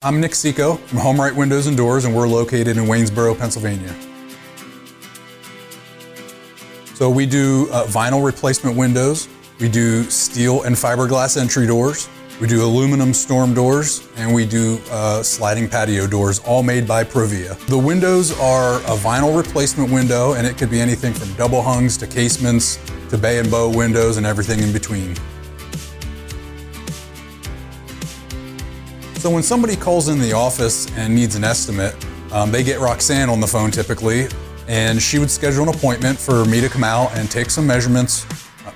I'm Nick Seco from Home Right Windows and Doors, and we're located in Waynesboro, Pennsylvania. So we do vinyl replacement windows, we do steel and fiberglass entry doors, we do aluminum storm doors, and we do sliding patio doors, all made by Provia. The windows are a vinyl replacement window, and it could be anything from double hungs to casements to bay and bow windows and everything in between. So when somebody calls in the office and needs an estimate, they get Roxanne on the phone typically, and she would schedule an appointment for me to come out and take some measurements,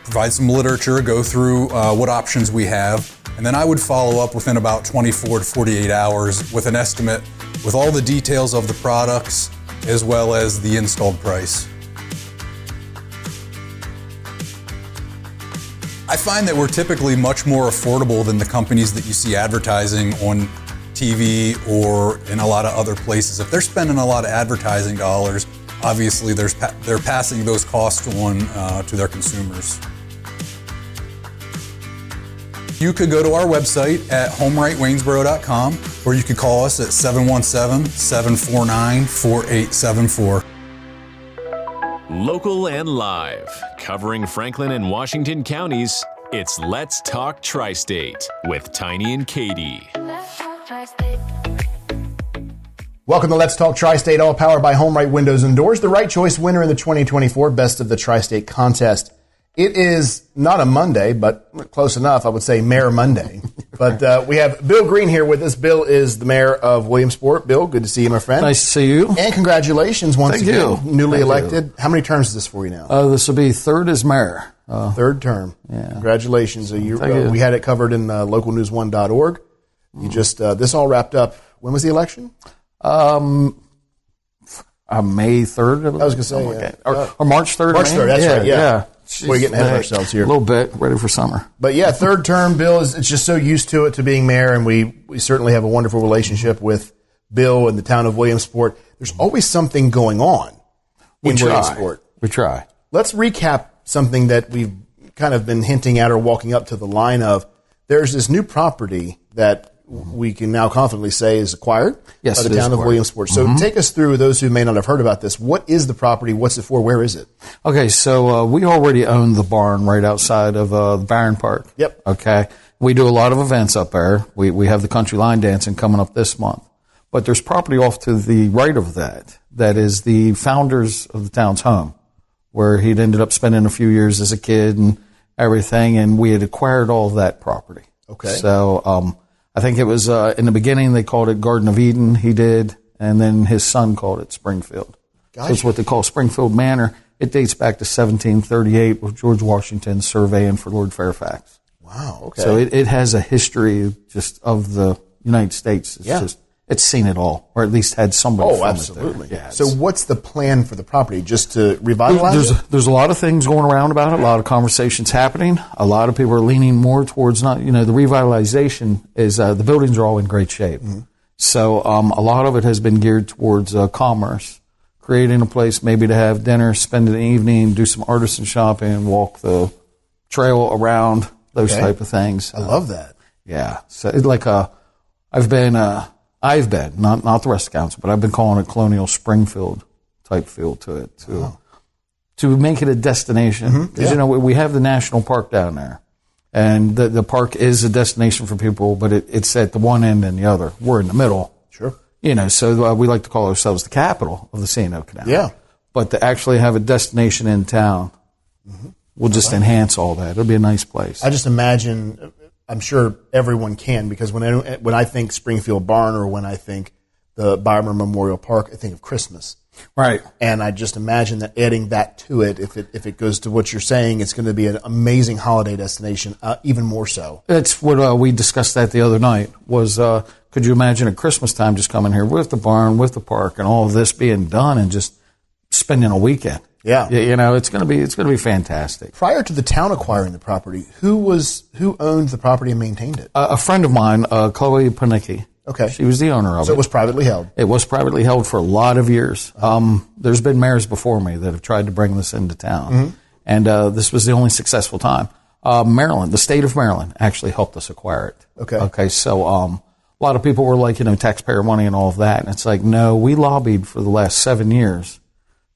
provide some literature, go through what options we have, and then I would follow up within about 24 to 48 hours with an estimate with all the details of the products as well as the installed price. I find that we're typically much more affordable than the companies that you see advertising on TV or in a lot of other places. If they're spending a lot of advertising dollars, obviously they're passing those costs on to their consumers. You could go to our website at homerightwaynesboro.com, or you could call us at 717-749-4874. Local and live, covering Franklin and Washington counties, it's Let's Talk TriState with Tiny and Katie. Welcome to Let's Talk TriState, all powered by Home Right Windows and Doors, the right choice winner in the 2024 Best of the TriState contest. It is not a Monday, but close enough. I would say Mayor Monday. But we have Bill Green here with us. Bill is the mayor of Williamsport. Bill, good to see you, my friend. Nice to see you. And congratulations once again. Thank you. Newly elected. How many terms is this for you now? This will be third as mayor. Third term. Yeah. Congratulations. Thank you. We had it covered in localnews1.org. You just this all wrapped up. When was the election? May 3rd. I was going to say. Or March 3rd. March 3rd, that's right, yeah. We're getting ahead of ourselves here. A little bit, ready for summer. But yeah, third term, Bill, it's just so used to it, to being mayor, and we certainly have a wonderful relationship with Bill and the town of Williamsport. There's always something going on in Williamsport. We try. Let's recap something that we've kind of been hinting at or walking up to the line of. There's this new property that we can now confidently say is acquired by the town of Williamsport. So take us through, those who may not have heard about this. What is the property? What's it for? Where is it? Okay, so we already own the barn right outside of the Barron Park. Yep. Okay. We do a lot of events up there. We have the country line dancing coming up this month. But there's property off to the right of that is the founders of the town's home, where he'd ended up spending a few years as a kid and everything, and we had acquired all of that property. Okay. So I think it was in the beginning they called it Garden of Eden, he did, and then his son called it Springfield. Gotcha. So it's what they call Springfield Manor. It dates back to 1738 with George Washington surveying for Lord Fairfax. Wow, okay. So it has a history just of the United States. It's seen it all, or at least had somebody from absolutely. it there. Yeah, so what's the plan for the property? Just to revitalize it? There's a lot of things going around about it, a lot of conversations happening. A lot of people are leaning more towards the revitalization is the buildings are all in great shape. Mm-hmm. So a lot of it has been geared towards commerce, creating a place maybe to have dinner, spend an evening, do some artisan shopping, walk the trail around, those type of things. I love that. Yeah. So it's like I've been, not the rest of the council, but I've been calling it Colonial Springfield type feel to it to make it a destination. Because, we have the national park down there, and the park is a destination for people, but it's at the one end and the other. We're in the middle. Sure. So we like to call ourselves the capital of the C&O Canal. Yeah. But to actually have a destination in town will just enhance all that. It'll be a nice place. I just imagine, I'm sure everyone can, because when I think Springfield Barn or when I think the Byron Memorial Park, I think of Christmas. Right. And I just imagine that adding that to it, if it goes to what you're saying, it's going to be an amazing holiday destination, even more so. That's what we discussed that the other night was, could you imagine at Christmas time just coming here with the barn, with the park, and all of this being done and just spending a weekend? Yeah. It's going to be fantastic. Prior to the town acquiring the property, who owned the property and maintained it? A friend of mine, Chloe Panicki. Okay. She was the owner of it. So it was privately held? It was privately held for a lot of years. There's been mayors before me that have tried to bring this into town. And this was the only successful time. Maryland, the state of Maryland, actually helped us acquire it. Okay. Okay, so a lot of people were like, taxpayer money and all of that. And it's like, no, we lobbied for the last 7 years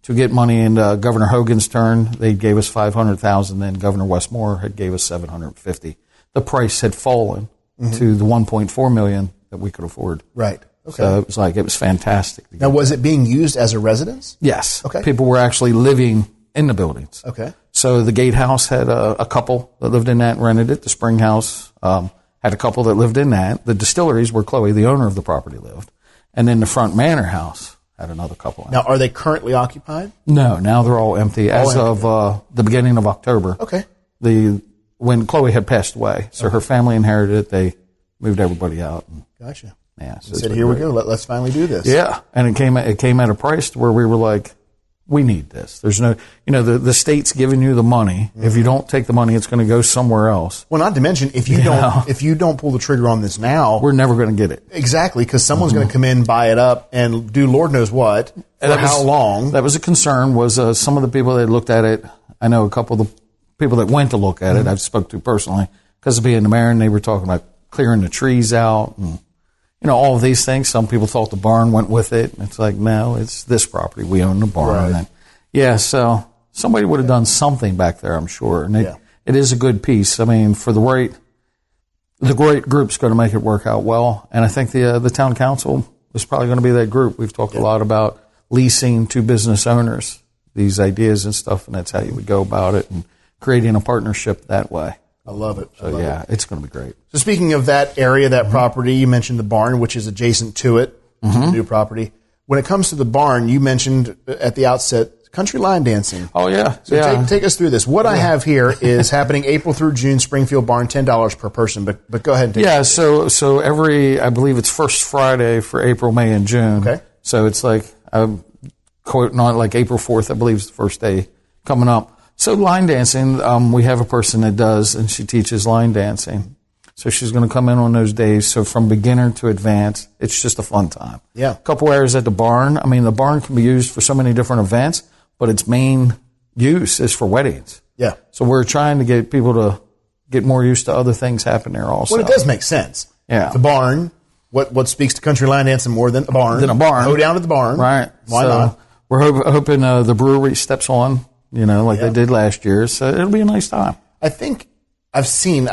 to get money in Governor Hogan's turn. They gave us $500,000. Then Governor Westmore had gave us $750,000. The price had fallen to the $1.4 million that we could afford. Right. Okay. So it was fantastic. Now, was it being used as a residence? Yes. Okay. People were actually living in the buildings. Okay. So the Gatehouse had a couple that lived in that and rented it. The Spring House had a couple that lived in that. The distilleries where Chloe, the owner of the property, lived. And then the Front Manor House had another couple. Now, are they currently occupied? No, now they're all empty of the beginning of October. Okay. When Chloe had passed away. So her family inherited it. They moved everybody out. Gotcha. Yeah. So said, here we go. Let's finally do this. Yeah. And it came at a price to where we were like, we need this. There's no, the state's giving you the money. If you don't take the money, it's going to go somewhere else. Well, not to mention, if you don't pull the trigger on this now, we're never going to get it. Exactly, because someone's going to come in, buy it up, and do Lord knows what for how long. That was a concern. Was some of the people that looked at it. I know a couple of the people that went to look at it. I've spoke to personally because of being the mayor, and they were talking about clearing the trees out and all of these things. Some people thought the barn went with it. It's like, no, it's this property. We own the barn. Right. And so somebody would have done something back there, I'm sure. And it is a good piece. I mean, for the right group's going to make it work out well. And I think the town council is probably going to be that group. We've talked a lot about leasing to business owners, these ideas and stuff, and that's how you would go about it and creating a partnership that way. I love it. It's going to be great. So speaking of that area, that property, you mentioned the barn, which is adjacent to it, to the new property. When it comes to the barn, you mentioned at the outset country line dancing. Oh, yeah. So take us through this. What I have here is happening April through June, Springfield Barn, $10 per person. But go ahead and take it. So every, I believe it's first Friday for April, May, and June. Okay. So it's like, I'm quoting on like April 4th, I believe is the first day coming up. So line dancing, we have a person that does, and she teaches line dancing. So she's going to come in on those days. So from beginner to advanced, it's just a fun time. Yeah. A couple hours at the barn. I mean, the barn can be used for so many different events, but its main use is for weddings. Yeah. So we're trying to get people to get more used to other things happen there also. Well, it does make sense. Yeah. The barn, what speaks to country line dancing more than a barn? Go down to the barn. Right. Why not? We're hoping the brewery steps on, they did last year. So it'll be a nice time. I think I've seen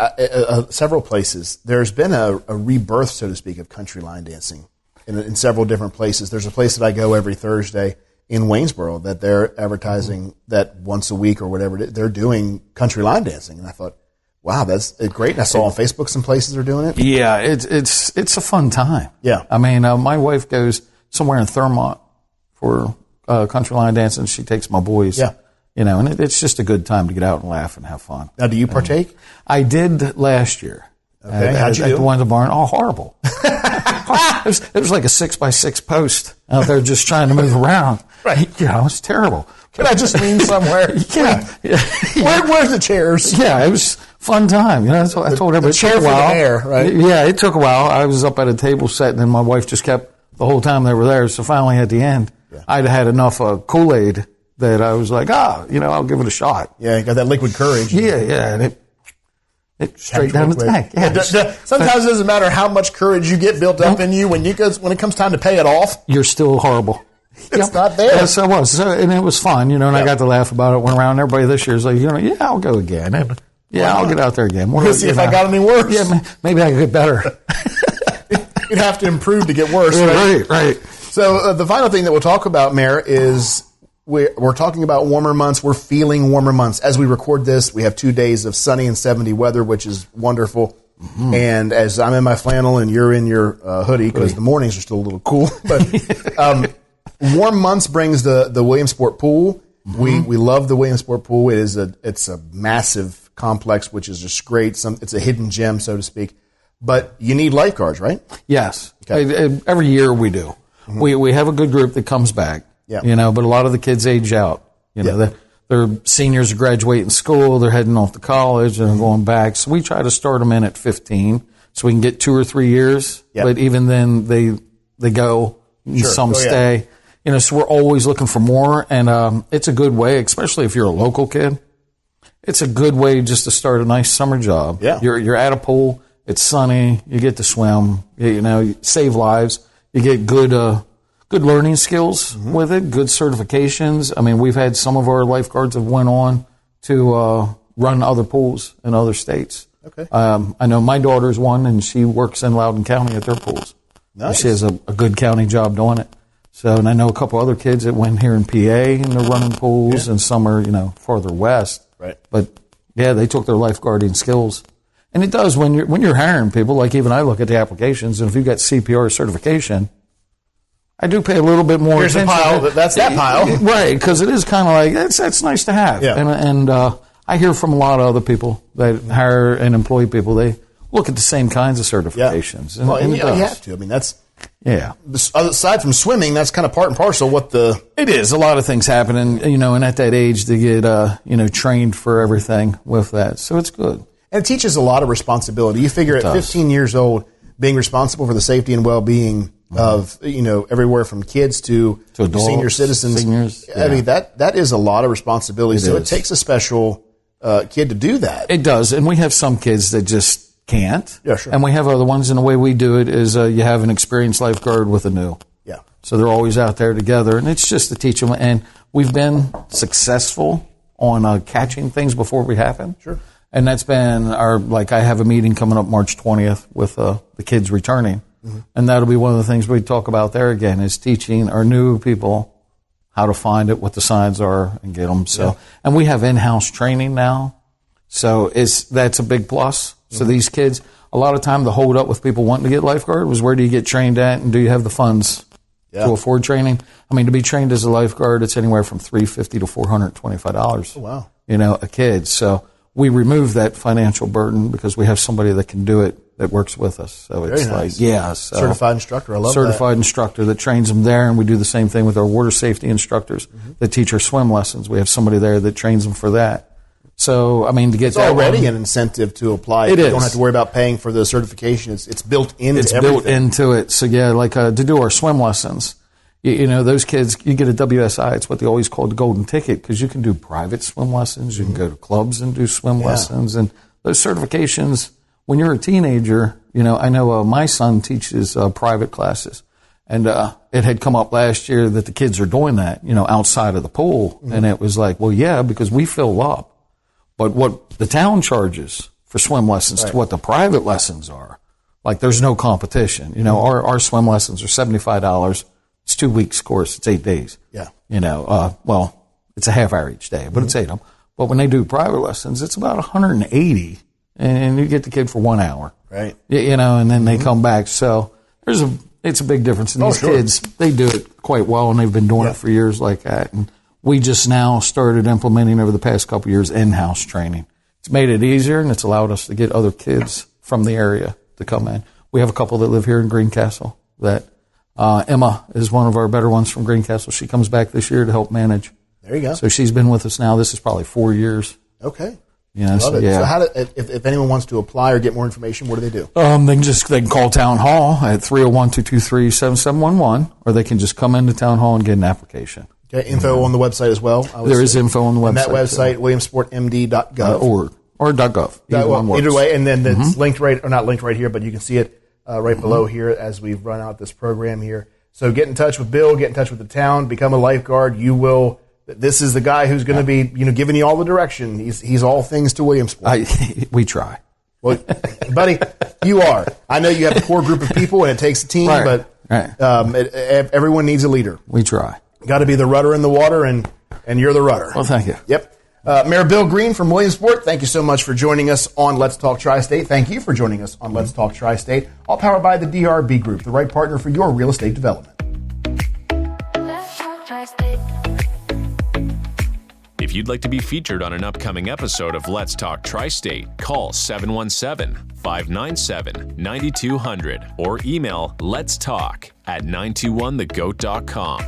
several places. There's been a rebirth, so to speak, of country line dancing in several different places. There's a place that I go every Thursday in Waynesboro that they're advertising that once a week or whatever they're doing country line dancing, and I thought, wow, that's great. And I saw on Facebook some places are doing it. Yeah, it's a fun time. Yeah, I mean, my wife goes somewhere in Thurmont for country line dancing. She takes my boys. Yeah. And it's just a good time to get out and laugh and have fun. Now, do you partake? I did last year. Okay, how'd you do? At the one at the barn. Oh, horrible. It was like a 6x6 post out there just trying to move around. Right. It's terrible. Can I just lean somewhere? Yeah. Where's the chairs? Yeah, it was fun time. That's what I told everybody. The chair for the mayor, right? Yeah, it took a while. I was up at a table setting, and my wife just kept the whole time they were there. So finally, at the end, I'd had enough Kool-Aid that I was like, I'll give it a shot. Yeah, you got that liquid courage. Yeah, and it straight down the tank. Yeah. Sometimes it doesn't matter how much courage you get built up in you when it comes time to pay it off. You're still horrible. It's not there. Yes, I was. And it was fun, and I got to laugh about it. Went around. Everybody this year is like, I'll go again. And, I'll get out there again. We'll see if I got any worse. Yeah, maybe I could get better. You'd have to improve to get worse. Right. So the final thing that we'll talk about, Mayor, is we're talking about warmer months. We're feeling warmer months. As we record this, we have 2 days of sunny and 70 weather, which is wonderful. Mm-hmm. And as I'm in my flannel and you're in your hoodie, because the mornings are still a little cool. But warm months brings the Williamsport Pool. Mm-hmm. We love the Williamsport Pool. It's a massive complex, which is just great. It's a hidden gem, so to speak. But you need lifeguards, right? Yes. Okay. Every year we do. Mm-hmm. We have a good group that comes back. Yeah. But a lot of the kids age out. They're seniors graduating school, they're heading off to college and going back. So we try to start them in at 15 so we can get 2 or 3 years. Yeah. But even then they go, some stay. So we're always looking for more, and it's a good way, especially if you're a local kid. It's a good way just to start a nice summer job. Yeah. You're at a pool, It's sunny. You get to swim. You save lives. You get good learning skills with it, good certifications. I mean, we've had some of our lifeguards have went on to run other pools in other states. Okay. I know my daughter's one, and she works in Loudoun County at their pools. Nice. She has a good county job doing it. So, and I know a couple other kids that went here in PA and they're running pools, and some are, farther west. Right. But yeah, they took their lifeguarding skills. And it does when you're hiring people, like even I look at the applications, and if you've got CPR certification, I do pay a little bit more Here's attention. a pile. That's that pile. Right, because it is kind of like, that's nice to have. Yeah. And I hear from a lot of other people that hire and employ people, they look at the same kinds of certifications. Yeah. And you have to. I mean, that's... Yeah. Aside from swimming, that's kind of part and parcel It is. A lot of things happen, and, and at that age, they get, trained for everything with that. So it's good. And it teaches a lot of responsibility. You figure at 15 years old, being responsible for the safety and well-being of, everywhere from kids to adults, senior citizens. Seniors. Yeah. I mean, that is a lot of responsibility. It takes a special kid to do that. It does. And we have some kids that just can't. Yeah, sure. And we have other ones, and the way we do it is you have an experienced lifeguard with a new. Yeah. So they're always out there together, and it's just to teach them. And we've been successful on catching things before we happen. Sure. And that's been I have a meeting coming up March 20th with the kids returning. Mm-hmm. And that'll be one of the things we talk about there again, is teaching our new people how to find it, what the signs are, and get them. So, and we have in-house training now. So that's a big plus. So these kids, a lot of time the hold up with people wanting to get lifeguard was, where do you get trained at, and do you have the funds to afford training? I mean, to be trained as a lifeguard, it's anywhere from $350 to $425. Oh, wow. A kid. So we remove that financial burden because we have somebody that can do it that works with us. So it's nice. Certified instructor. I love that. Certified instructor that trains them there, and we do the same thing with our water safety instructors that teach our swim lessons. We have somebody there that trains them for that. So, I mean, to get it's that already an incentive to apply. It is. You don't have to worry about paying for the certification. It's built into everything. It's built into it. So, yeah, to do our swim lessons, those kids, you get a WSI. It's what they always call the golden ticket, because you can do private swim lessons. You can go to clubs and do swim lessons. And those certifications, when you're a teenager, I know my son teaches private classes. And it had come up last year that the kids are doing that, outside of the pool. And it was like, well, yeah, because we fill up. But what the town charges for swim lessons to what the private lessons are, there's no competition. Our swim lessons are $75. It's 2 weeks course. It's 8 days. Yeah. It's a half hour each day, but it's 8 of them. But when they do private lessons, it's about $180, and you get the kid for 1 hour. Right. And then they come back. So it's a big difference. And these kids, they do it quite well, and they've been doing it for years like that. And we just now started implementing over the past couple of years in-house training. It's made it easier, and it's allowed us to get other kids from the area to come in. We have a couple that live here in Greencastle that Emma is one of our better ones from Greencastle. She comes back this year to help manage. There you go. So she's been with us now. This is probably 4 years. Okay. Love it. So if anyone wants to apply or get more information, what do they do? They can call Town Hall at 301-223-7711, or they can just come into Town Hall and get an application. Okay, info on the website as well. There is info on the website. And that website, williamsportmd.gov. Or .gov. Either way, and then it's linked not linked right here, but you can see it right below here as we've run out this program here. So get in touch with Bill, get in touch with the town, become a lifeguard. This is the guy who's going to be, giving you all the direction. He's all things to Williamsport. We try. Well, buddy, you are. I know you have a core group of people, and it takes a team, but everyone needs a leader. We try. Got to be the rudder in the water, and you're the rudder. Well, thank you. Yep. Mayor Bill Green from Williamsport, thank you so much for joining us on Let's Talk TriState. Thank you for joining us on Let's Talk TriState, all powered by the DRB Group, the right partner for your real estate development. Let's Talk TriState. If you'd like to be featured on an upcoming episode of Let's Talk TriState, call 717-597-9200 or email letstalk@921thegoat.com.